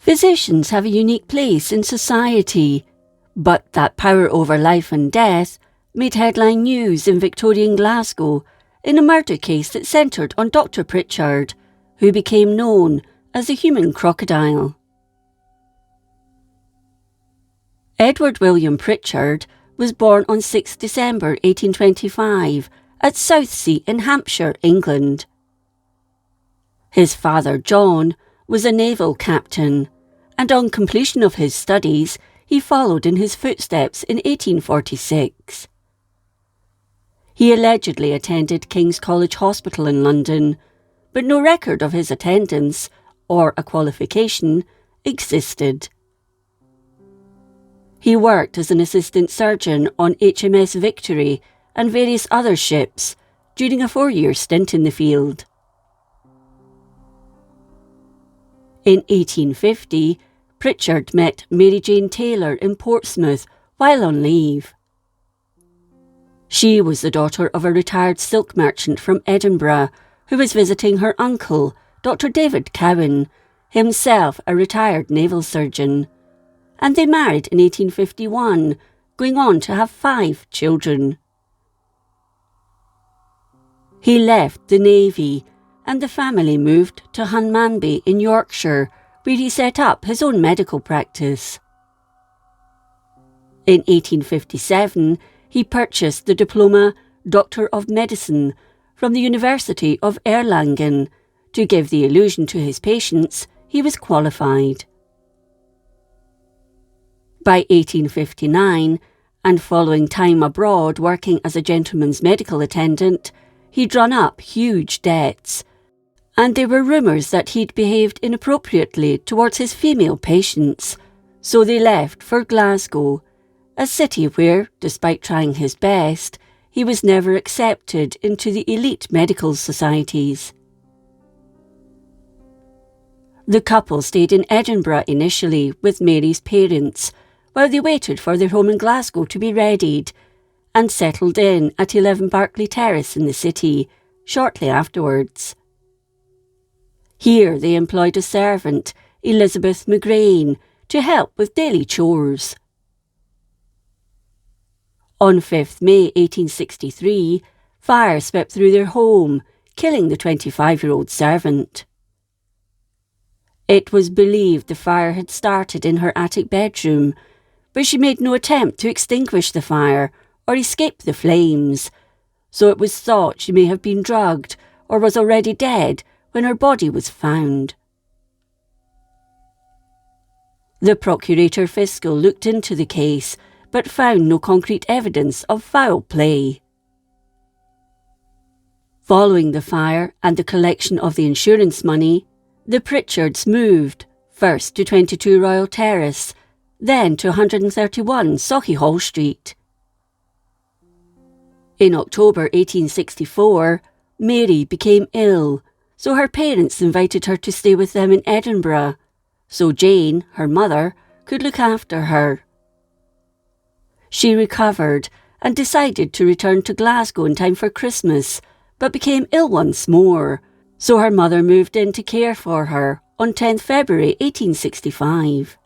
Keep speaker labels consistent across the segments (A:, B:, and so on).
A: Physicians have a unique place in society, but that power over life and death made headline news in Victorian Glasgow in a murder case that centred on Dr Pritchard, who became known as the human crocodile. Edward William Pritchard was born on 6 December 1825 at Southsea in Hampshire, England. His father, John, was a naval captain, and on completion of his studies, he followed in his footsteps in 1846. He allegedly attended King's College Hospital in London, but no record of his attendance, or a qualification, existed. He worked as an assistant surgeon on HMS Victory and various other ships during a 4-year stint in the field. In 1850, Pritchard met Mary Jane Taylor in Portsmouth while on leave. She was the daughter of a retired silk merchant from Edinburgh who was visiting her uncle, Dr David Cowan, himself a retired naval surgeon, and they married in 1851, going on to have 5 children. He left the Navy, and the family moved to Hunmanby in Yorkshire, where he set up his own medical practice. In 1857, he purchased the diploma Doctor of Medicine from the University of Erlangen to give the illusion to his patients he was qualified. By 1859, and following time abroad working as a gentleman's medical attendant, he'd run up huge debts, and there were rumours that he'd behaved inappropriately towards his female patients, so they left for Glasgow, a city where, despite trying his best, he was never accepted into the elite medical societies. The couple stayed in Edinburgh initially with Mary's parents, while they waited for their home in Glasgow to be readied, and settled in at 11 Berkeley Terrace in the city shortly afterwards. Here they employed a servant, Elizabeth McGrain, to help with daily chores. On 5th May 1863, fire swept through their home, killing the 25-year-old servant. It was believed the fire had started in her attic bedroom, but she made no attempt to extinguish the fire or escape the flames, so it was thought she may have been drugged or was already dead when her body was found. The Procurator Fiscal looked into the case, but found no concrete evidence of foul play. Following the fire and the collection of the insurance money, the Pritchards moved, first to 22 Royal Terrace, then to 131 Sauchiehall Street. In October 1864, Mary became ill, so her parents invited her to stay with them in Edinburgh, so Jane, her mother, could look after her. She recovered and decided to return to Glasgow in time for Christmas, but became ill once more, so her mother moved in to care for her on 10th February 1865.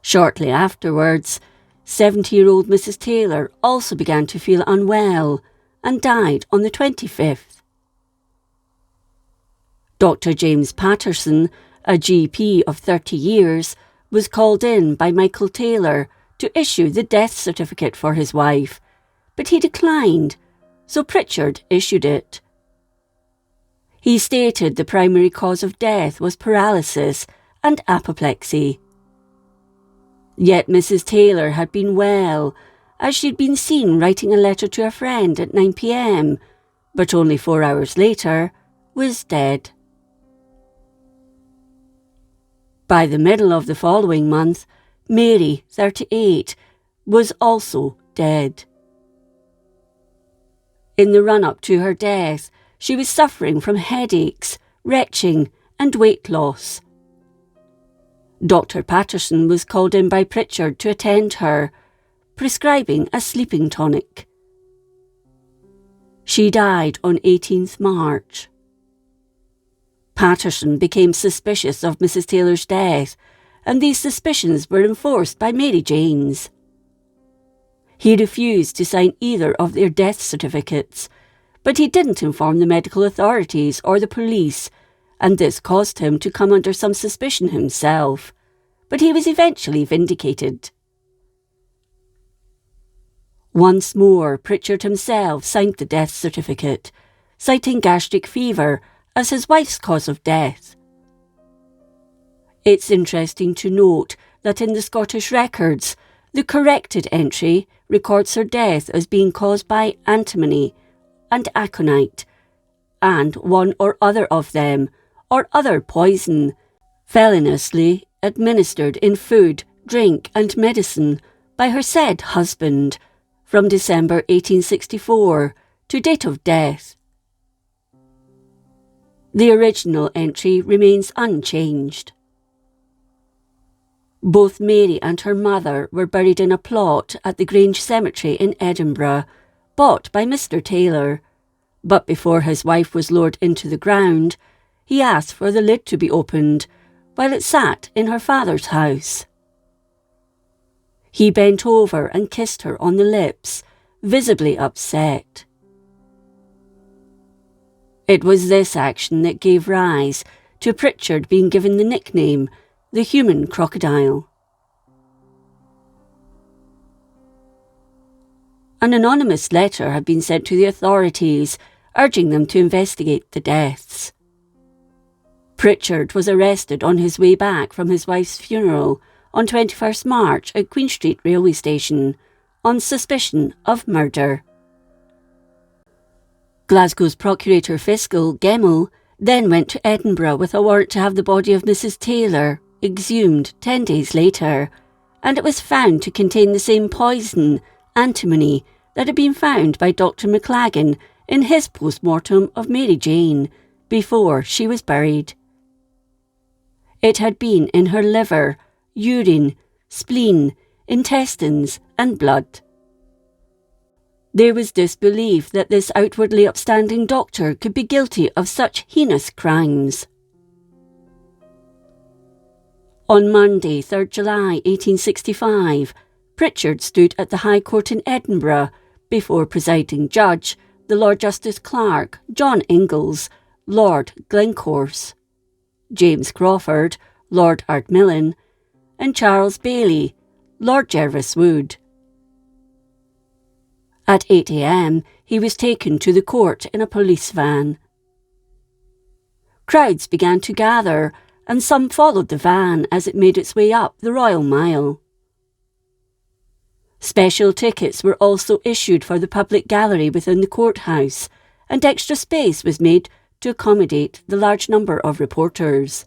A: Shortly afterwards, 70-year-old Mrs. Taylor also began to feel unwell and died on the 25th. Dr. James Patterson, a GP of 30 years, was called in by Michael Taylor to issue the death certificate for his wife, but he declined, so Pritchard issued it. He stated the primary cause of death was paralysis and apoplexy. Yet Mrs. Taylor had been well, as she'd been seen writing a letter to a friend at 9 p.m, but only 4 hours later was dead. By the middle of the following month, Mary, 38, was also dead. In the run-up to her death, she was suffering from headaches, retching and weight loss. Dr. Patterson was called in by Pritchard to attend her, prescribing a sleeping tonic. She died on 18th March. Patterson became suspicious of Mrs. Taylor's death, and these suspicions were enforced by Mary Jane's. He refused to sign either of their death certificates, but he didn't inform the medical authorities or the police, and this caused him to come under some suspicion himself, but he was eventually vindicated. Once more, Pritchard himself signed the death certificate, citing gastric fever as his wife's cause of death. It's interesting to note that in the Scottish records, the corrected entry records her death as being caused by antimony and aconite, and one or other of them, or other poison, feloniously administered in food, drink and medicine by her said husband, from December 1864 to date of death. The original entry remains unchanged. Both Mary and her mother were buried in a plot at the Grange Cemetery in Edinburgh, bought by Mr. Taylor, but before his wife was lowered into the ground, he asked for the lid to be opened while it sat in her father's house. He bent over and kissed her on the lips, visibly upset. It was this action that gave rise to Pritchard being given the nickname the human crocodile. An anonymous letter had been sent to the authorities, urging them to investigate the deaths. Pritchard was arrested on his way back from his wife's funeral on 21st March at Queen Street Railway Station on suspicion of murder. Glasgow's Procurator Fiscal, Gemmell, then went to Edinburgh with a warrant to have the body of Mrs. Taylor exhumed 10 days later, and it was found to contain the same poison, antimony, that had been found by Dr McLagan in his post-mortem of Mary Jane before she was buried. It had been in her liver, urine, spleen, intestines and blood. There was disbelief that this outwardly upstanding doctor could be guilty of such heinous crimes. On Monday, 3rd July 1865, Pritchard stood at the High Court in Edinburgh before presiding judge, the Lord Justice Clerk, John Ingalls, Lord Glencorse, James Crawford, Lord Ardmillan, and Charles Bailey, Lord Jervis Wood. At 8 a.m, he was taken to the court in a police van. Crowds began to gather, and some followed the van as it made its way up the Royal Mile. Special tickets were also issued for the public gallery within the courthouse, and extra space was made to accommodate the large number of reporters.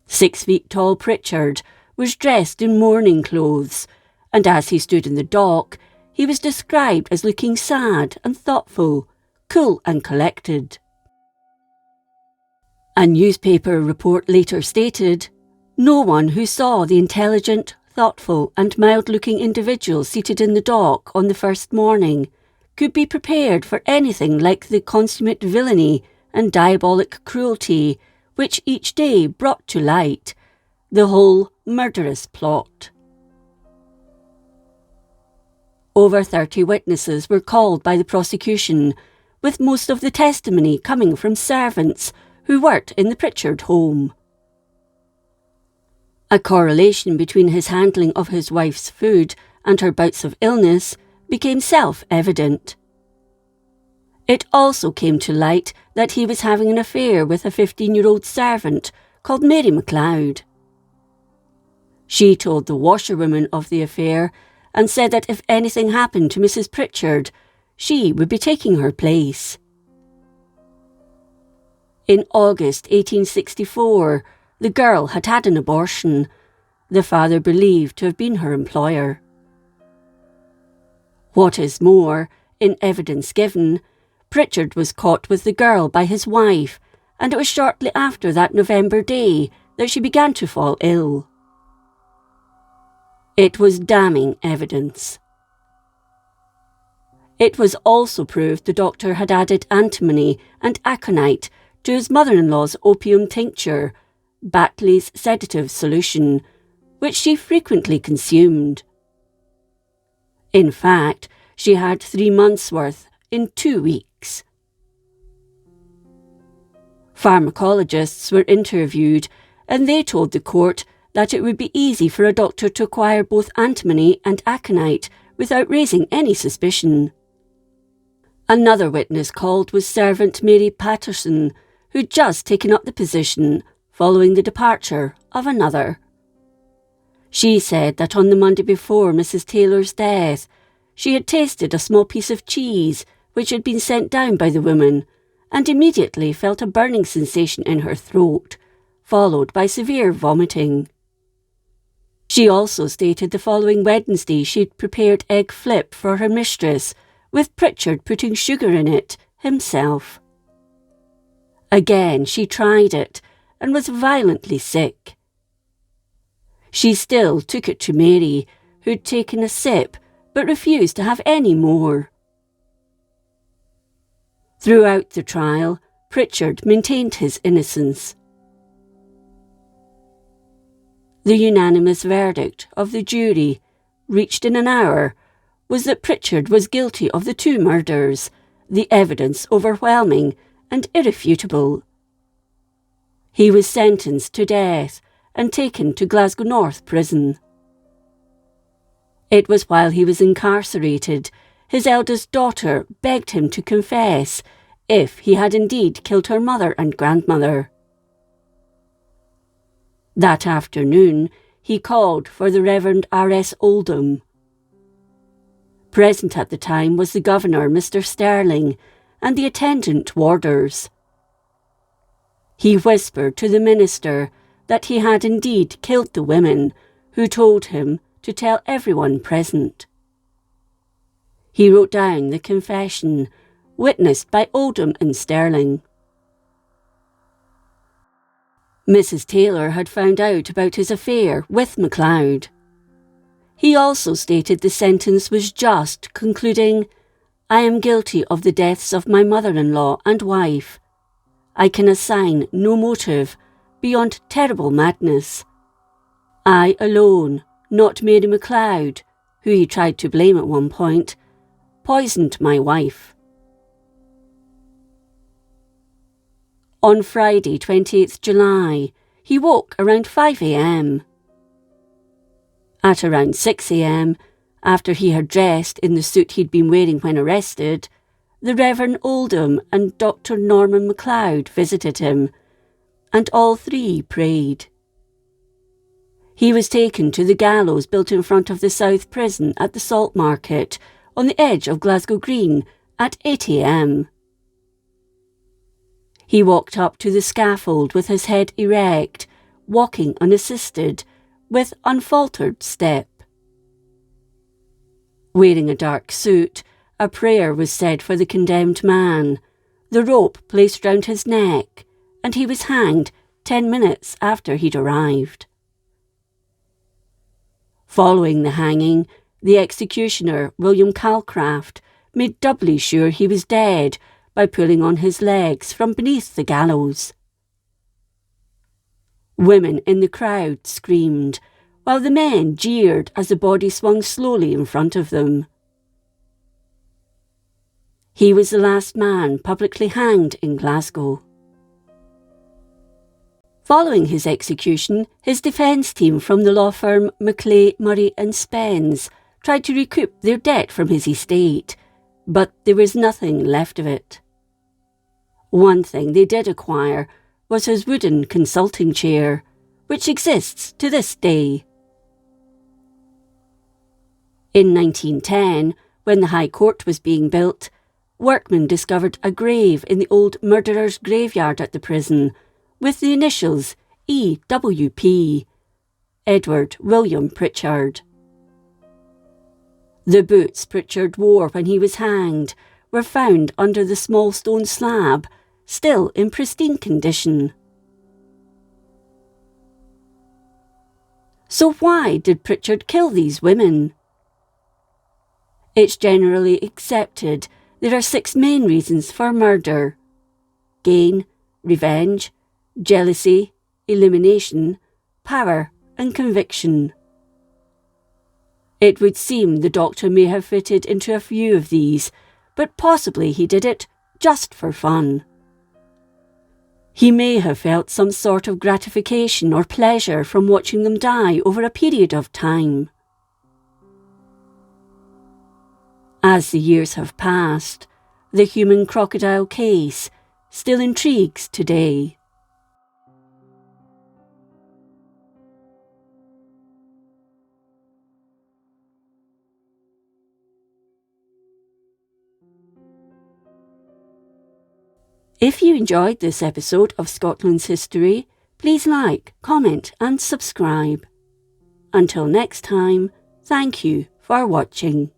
A: 6-feet-tall Pritchard was dressed in mourning clothes, and as he stood in the dock, he was described as looking sad and thoughtful, cool and collected. A newspaper report later stated, "No one who saw the intelligent, thoughtful and mild-looking individual seated in the dock on the first morning could be prepared for anything like the consummate villainy and diabolic cruelty which each day brought to light the whole murderous plot." Over 30 witnesses were called by the prosecution, with most of the testimony coming from servants who worked in the Pritchard home. A correlation between his handling of his wife's food and her bouts of illness became self-evident. It also came to light that he was having an affair with a 15-year-old servant called Mary MacLeod. She told the washerwoman of the affair and said that if anything happened to Mrs. Pritchard, she would be taking her place. In August 1864, the girl had had an abortion, the father believed to have been her employer. What is more, in evidence given, Pritchard was caught with the girl by his wife, and it was shortly after that November day that she began to fall ill. It was damning evidence. It was also proved the doctor had added antimony and aconite to his mother-in-law's opium tincture, Batley's sedative solution, which she frequently consumed. In fact, she had 3 months' worth in 2 weeks. Pharmacologists were interviewed, and they told the court that it would be easy for a doctor to acquire both antimony and aconite without raising any suspicion. Another witness called was servant Mary Patterson, who'd just taken up the position following the departure of another. She said that on the Monday before Mrs. Taylor's death, she had tasted a small piece of cheese which had been sent down by the woman, and immediately felt a burning sensation in her throat, followed by severe vomiting. She also stated the following Wednesday she'd prepared egg flip for her mistress, with Pritchard putting sugar in it himself. Again she tried it, and was violently sick. She still took it to Mary, who'd taken a sip, but refused to have any more. Throughout the trial, Pritchard maintained his innocence. The unanimous verdict of the jury, reached in an hour, was that Pritchard was guilty of the 2 murders, the evidence overwhelming and irrefutable. He was sentenced to death and taken to Glasgow North Prison. It was while he was incarcerated, his eldest daughter begged him to confess if he had indeed killed her mother and grandmother. That afternoon, he called for the Reverend R.S. Oldham. Present at the time was the governor, Mr. Sterling, and the attendant warders. He whispered to the minister that he had indeed killed the women, who told him to tell everyone present. He wrote down the confession, witnessed by Oldham and Sterling. Mrs. Taylor had found out about his affair with MacLeod. He also stated the sentence was just, concluding, "I am guilty of the deaths of my mother-in-law and wife. I can assign no motive beyond terrible madness. I alone, not Mary MacLeod, who he tried to blame at one point, poisoned my wife." On Friday, 28th July, he woke around 5 a.m. At around 6 a.m, after he had dressed in the suit he'd been wearing when arrested, the Reverend Oldham and Dr. Norman MacLeod visited him, and all 3 prayed. He was taken to the gallows built in front of the South Prison at the Salt Market, on the edge of Glasgow Green, at 8 a.m. He walked up to the scaffold with his head erect, walking unassisted, with unfaltered step. Wearing a dark suit, a prayer was said for the condemned man, the rope placed round his neck, and he was hanged 10 minutes after he'd arrived. Following the hanging, the executioner, William Calcraft, made doubly sure he was dead by pulling on his legs from beneath the gallows. Women in the crowd screamed, while the men jeered as the body swung slowly in front of them. He was the last man publicly hanged in Glasgow. Following his execution, his defence team from the law firm Maclay, Murray and Spence tried to recoup their debt from his estate, but there was nothing left of it. One thing they did acquire was his wooden consulting chair, which exists to this day. In 1910, when the High Court was being built, workmen discovered a grave in the old murderer's graveyard at the prison, with the initials EWP, Edward William Pritchard. The boots Pritchard wore when he was hanged were found under the small stone slab, still in pristine condition. So why did Pritchard kill these women? It's generally accepted there are 6 main reasons for murder: gain, revenge, jealousy, elimination, power and conviction. It would seem the Doctor may have fitted into a few of these, but possibly he did it just for fun. He may have felt some sort of gratification or pleasure from watching them die over a period of time. As the years have passed, the human crocodile case still intrigues today. If you enjoyed this episode of Scotland's History, please like, comment and subscribe. Until next time, thank you for watching.